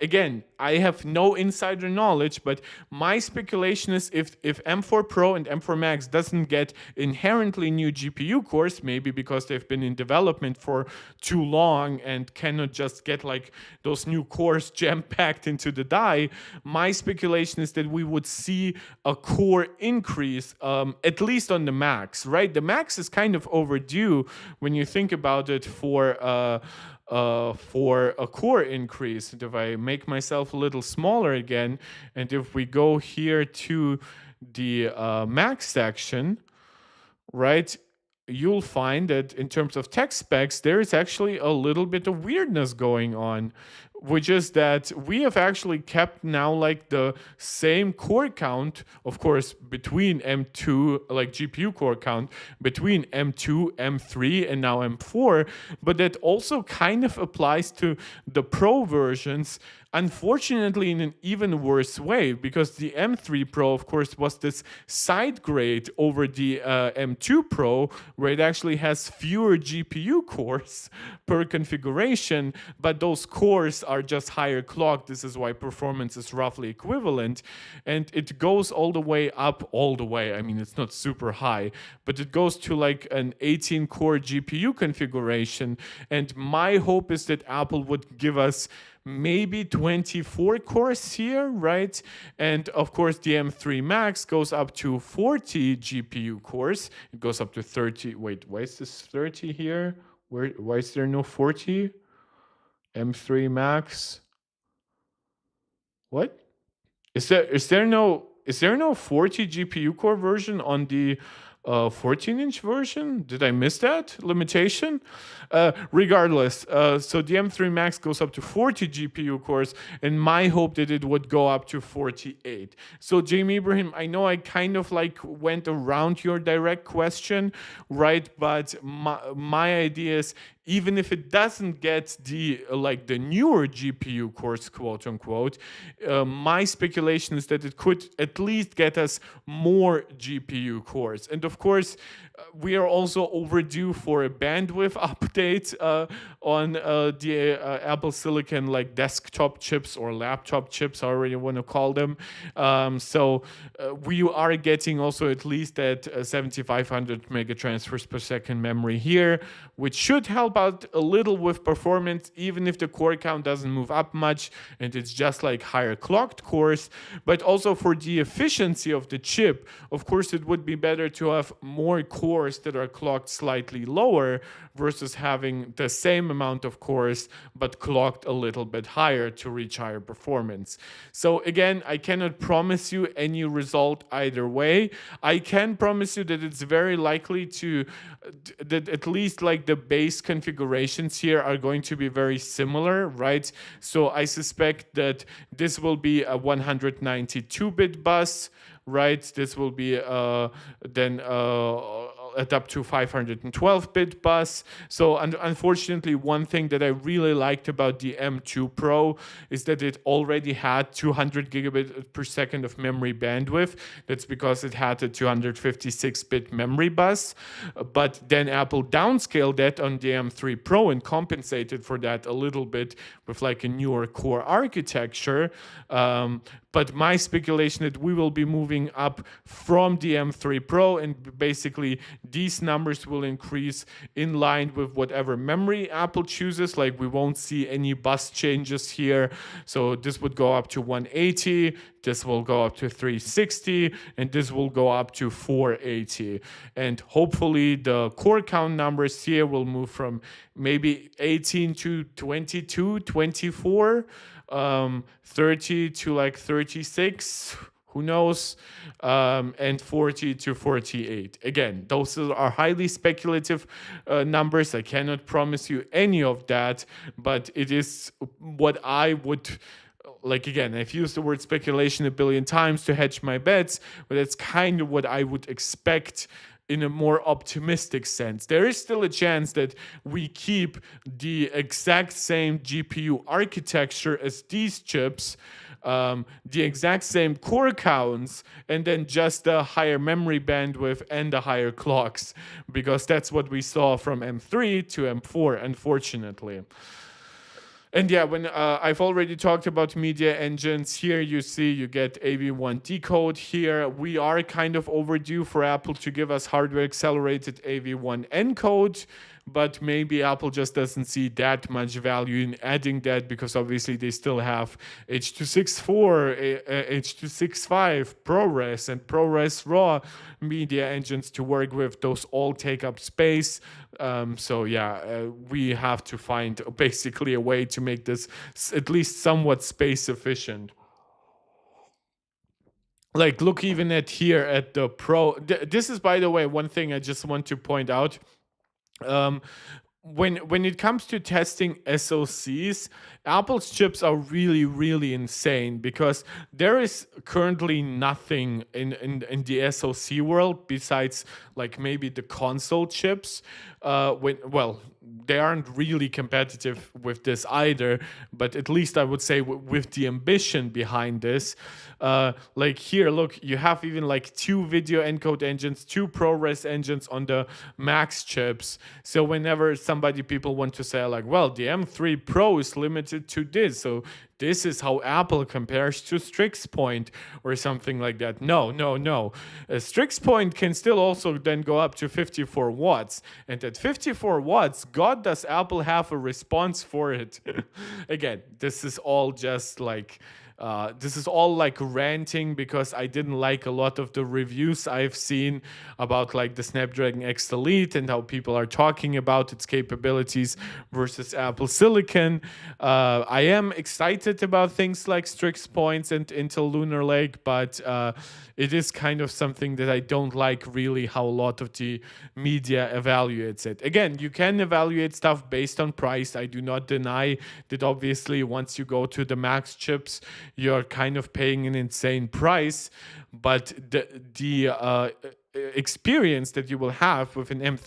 Speaker 1: have no insider knowledge, but my speculation is if M4 Pro and M4 Max doesn't get inherently new GPU cores, maybe because they've been in development for too long and cannot just get those new cores jam-packed into the die, my speculation is that we would see a core increase, at least on the Max, right? The Max is kind of overdue when you think about it for a core increase. And if I make myself a little smaller again, and if we go here to the Max section, right, you'll find that in terms of tech specs, there is actually a little bit of weirdness going on, which is that we have actually kept now the same core count, of course, between M2, GPU core count, between M2, M3, and now M4, but that also kind of applies to the Pro versions, unfortunately in an even worse way, because the M3 Pro, of course, was this side grade over the M2 Pro, where it actually has fewer GPU cores per configuration, but those cores are just higher clocked. This is why performance is roughly equivalent, and it goes all the way up, all the way. I mean, it's not super high, but it goes to an 18 core GPU configuration, and my hope is that Apple would give us maybe 24 cores here, right? And of course, the M3 Max goes up to 40 GPU cores. It goes up to 30. Wait, why is this 30 here? Why is there no 40? M3 Max. What? Is there no 40 GPU core version on the 14-inch version. Did I miss that limitation? Regardless, so the M3 Max goes up to 40 GPU cores, and my hope that it would go up to 48. So Jamie Ibrahim, I know I kind of like went around your direct question, right? But my idea is, even if it doesn't get the the newer GPU cores, quote unquote, my speculation is that it could at least get us more GPU cores. And of course, we are also overdue for a bandwidth update on the Apple Silicon desktop chips or laptop chips, however you want to call them. So we are getting also at least that 7500 mega transfers per second memory here, which should help out a little with performance, even if the core count doesn't move up much and it's just like higher clocked cores. But also for the efficiency of the chip, of course, it would be better to have more cores that are clocked slightly lower versus having the same amount of cores but clocked a little bit higher to reach higher performance. So again, I cannot promise you any result either way. I can promise you that it's very likely that at least the base configurations here are going to be very similar, right? So I suspect that this will be a 192-bit bus, right? This will be then up to 512-bit bus. So unfortunately, one thing that I really liked about the M2 Pro is that it already had 200 gigabit per second of memory bandwidth. That's because it had a 256-bit memory bus. But then Apple downscaled that on the M3 Pro and compensated for that a little bit with a newer core architecture. But my speculation that we will be moving up from the M3 Pro, and basically these numbers will increase in line with whatever memory Apple chooses. We won't see any bus changes here. So this would go up to 180, this will go up to 360, and this will go up to 480. And hopefully the core count numbers here will move from maybe 18 to 22, 24. 30 to 36, who knows, and 40 to 48. Again, those are highly speculative numbers. I cannot promise you any of that, but it is what I would... again, I've used the word speculation a billion times to hedge my bets, but that's kind of what I would expect in a more optimistic sense. There is still a chance that we keep the exact same GPU architecture as these chips, the exact same core counts, and then just a higher memory bandwidth and the higher clocks, because that's what we saw from M3 to M4, unfortunately. And yeah, when I've already talked about media engines, here you see you get AV1 decode here. We are kind of overdue for Apple to give us hardware accelerated AV1 encode, but maybe Apple just doesn't see that much value in adding that, because obviously they still have H.264, H.265, ProRes, and ProRes RAW media engines to work with. Those all take up space. So yeah, we have to find basically a way to make this at least somewhat space efficient. Look even at here at the Pro. This is, by the way, one thing I just want to point out. When it comes to testing SoCs, Apple's chips are really, really insane, because there is currently nothing in the SoC world besides maybe the console chips. They aren't really competitive with this either, but at least I would say with the ambition behind this. Here, look, you have even 2 video encode engines, 2 ProRes engines on the Max chips. So whenever people want to say well, the M3 Pro is limited to this, so this is how Apple compares to Strix Point or something like that. No. Strix Point can still also then go up to 54 watts. And at 54 watts, God, does Apple have a response for it. Again, this is all just This is all like ranting because I didn't like a lot of the reviews I've seen about like the Snapdragon X Elite and how people are talking about its capabilities versus Apple Silicon. I am excited about things like Strix Points and Intel Lunar Lake, but it is kind of something that I don't like really how a lot of the media evaluates it. Again, you can evaluate stuff based on price. I do not deny that obviously once you go to the max chips, you're kind of paying an insane price, but the experience that you will have with an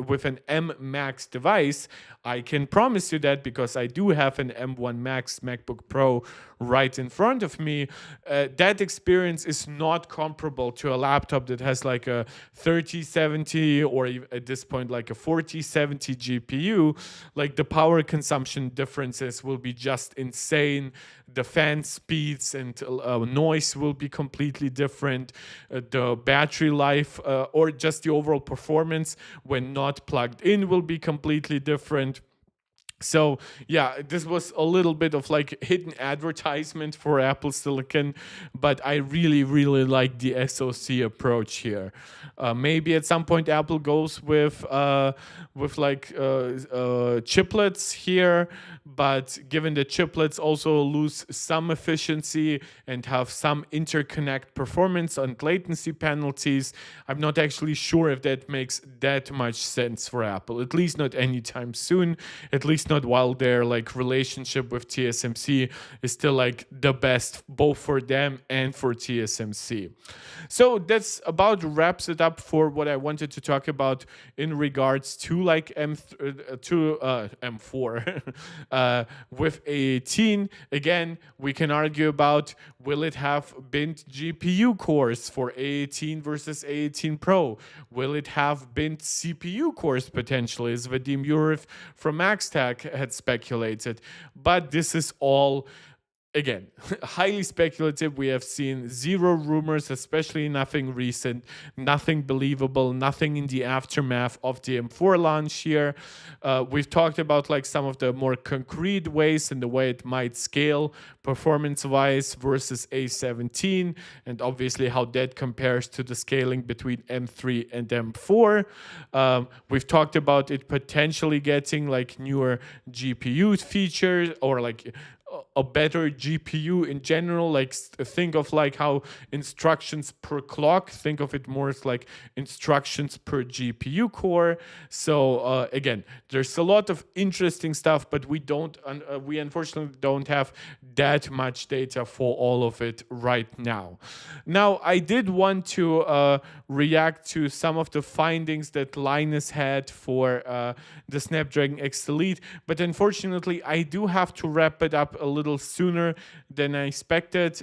Speaker 1: with an M Max device, I can promise you that because I do have an M1 Max MacBook Pro right in front of me. That experience is not comparable to a laptop that has like a 3070 or at this point like a 4070 GPU. Like the power consumption differences will be just insane. The fan speeds and noise will be completely different. The battery life or just the overall performance when not plugged in will be completely different. So yeah, this was a little bit of like hidden advertisement for Apple Silicon, but I really, really like the SoC approach here. Maybe at some point Apple goes with chiplets here, but given that chiplets also lose some efficiency and have some interconnect performance and latency penalties, I'm not actually sure if that makes that much sense for Apple. At least not anytime soon. At least not while their like relationship with TSMC is still like the best both for them and for TSMC. So that's about wraps it up for what I wanted to talk about in regards to like M4 with A18. Again, we can argue about will it have bint GPU cores for A18 versus A18 Pro? Will it have bint CPU cores potentially, as Vadim Yurov from MaxTech had speculated? But this is all, again, highly speculative. We have seen zero rumors, especially nothing recent, nothing believable, nothing in the aftermath of the M4 launch here. We've talked about like some of the more concrete ways and the way it might scale performance-wise versus A17, and obviously how that compares to the scaling between M3 and M4. We've talked about it potentially getting like newer GPU features or like a better GPU in general. Like think of like how instructions per clock, think of it more as like instructions per GPU core. So again, there's a lot of interesting stuff, but we unfortunately don't have that much data for all of it right now. Now, I did want to react to some of the findings that Linus had for the Snapdragon X Elite, but unfortunately I do have to wrap it up a little sooner than I expected.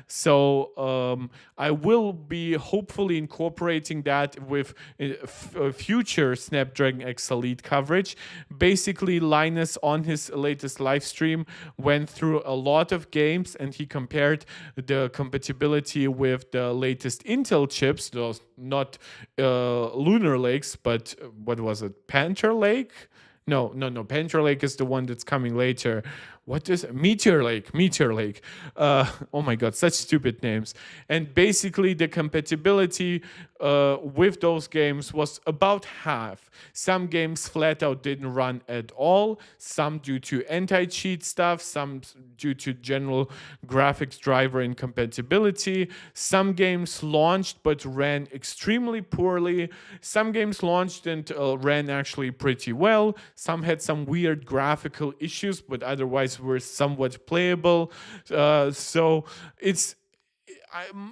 Speaker 1: So I will be hopefully incorporating that with future Snapdragon X Elite coverage. Basically, Linus on his latest live stream went through a lot of games and he compared the compatibility with the latest Intel chips, those not Lunar Lakes, but what was it, Panther Lake? No. Panther Lake is the one that's coming later. What is it? Meteor Lake. Oh my God, such stupid names. And basically the compatibility with those games was about half. Some games flat out didn't run at all, some due to anti-cheat stuff, some due to general graphics driver incompatibility. Some games launched but ran extremely poorly. Some games launched and ran actually pretty well. Some had some weird graphical issues, but otherwise were somewhat playable. So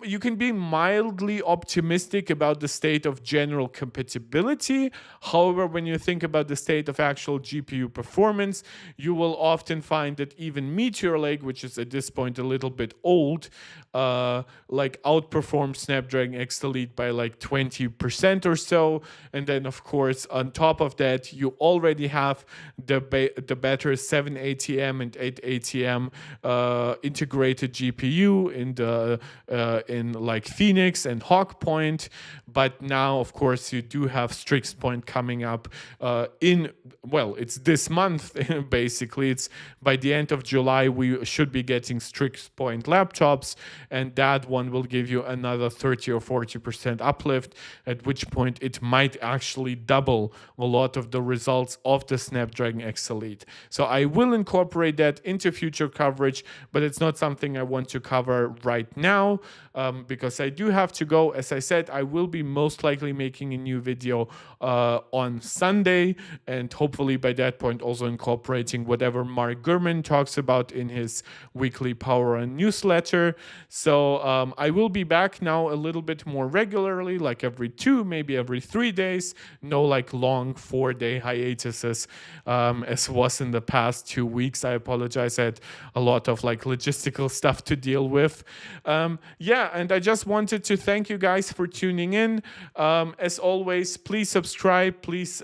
Speaker 1: you can be mildly optimistic about the state of general compatibility. However, when you think about the state of actual GPU performance, you will often find that even Meteor Lake, which is at this point a little bit old, like outperforms Snapdragon X Elite by like 20% or so. And then of course, on top of that, you already have the better 7 ATM and 8 ATM integrated GPU in the in like Phoenix and Hawk Point. But now, of course, you do have Strix Point coming up it's this month, basically. It's by the end of July, we should be getting Strix Point laptops, and that one will give you another 30 or 40% uplift, at which point it might actually double a lot of the results of the Snapdragon X Elite. So I will incorporate that into future coverage, but it's not something I want to cover right now, because I do have to go. As I said, I will be most likely making a new video on Sunday, and hopefully by that point also incorporating whatever Mark Gurman talks about in his weekly Power Run newsletter. So I will be back now a little bit more regularly, like every 2, maybe every 3 days. No like long 4-day hiatuses as was in the past 2 weeks. I apologize. I had a lot of like logistical stuff to deal with. And I just wanted to thank you guys for tuning in. As always, please subscribe, please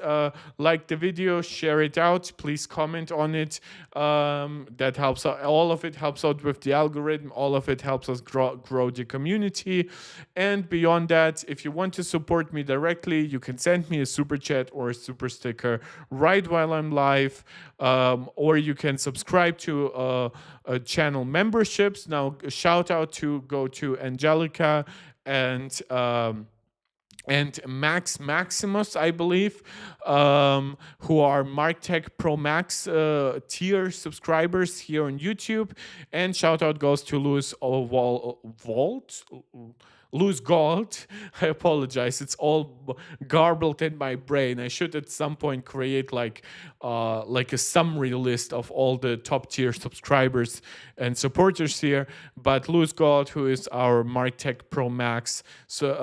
Speaker 1: like the video, share it out, please comment on it. That helps out. All of it helps out with the algorithm. All of it helps us grow the community. And beyond that, if you want to support me directly, you can send me a super chat or a super sticker right while I'm live, or you can subscribe to channel memberships. Now, a shout out to go to Angelica and Max Maximus, I believe, who are MarkTech Pro Max tier subscribers here on YouTube. And shout out goes to Louis Galt. I apologize. It's all garbled in my brain. I should at some point create like a summary list of all the top tier subscribers and supporters here. But Louis Galt, who is our MarkTech Pro Max supporter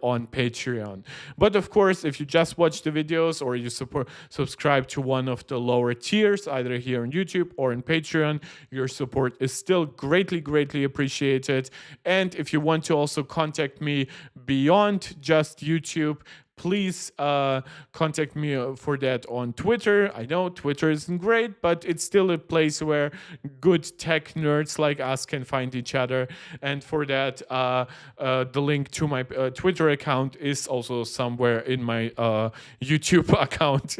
Speaker 1: on Patreon. But of course, if you just watch the videos or you subscribe to one of the lower tiers, either here on YouTube or on Patreon, your support is still greatly, greatly appreciated. And if you want to also contact me beyond just YouTube, please contact me for that on Twitter. I know Twitter isn't great, but it's still a place where good tech nerds like us can find each other. And for that, the link to my Twitter account is also somewhere in my YouTube account.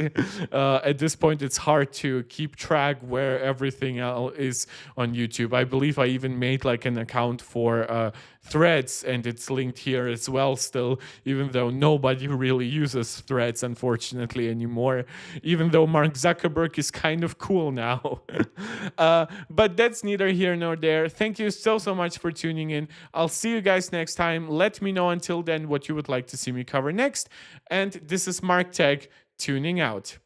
Speaker 1: At this point, it's hard to keep track where everything else is on YouTube. I believe I even made like an account for Threads, and it's linked here as well still, even though nobody really uses Threads, unfortunately, anymore, even though Mark Zuckerberg is kind of cool now. But that's neither here nor there. Thank you so much for tuning in. I'll see you guys next time. Let me know until then what you would like to see me cover next. And this is Mark Tech tuning out.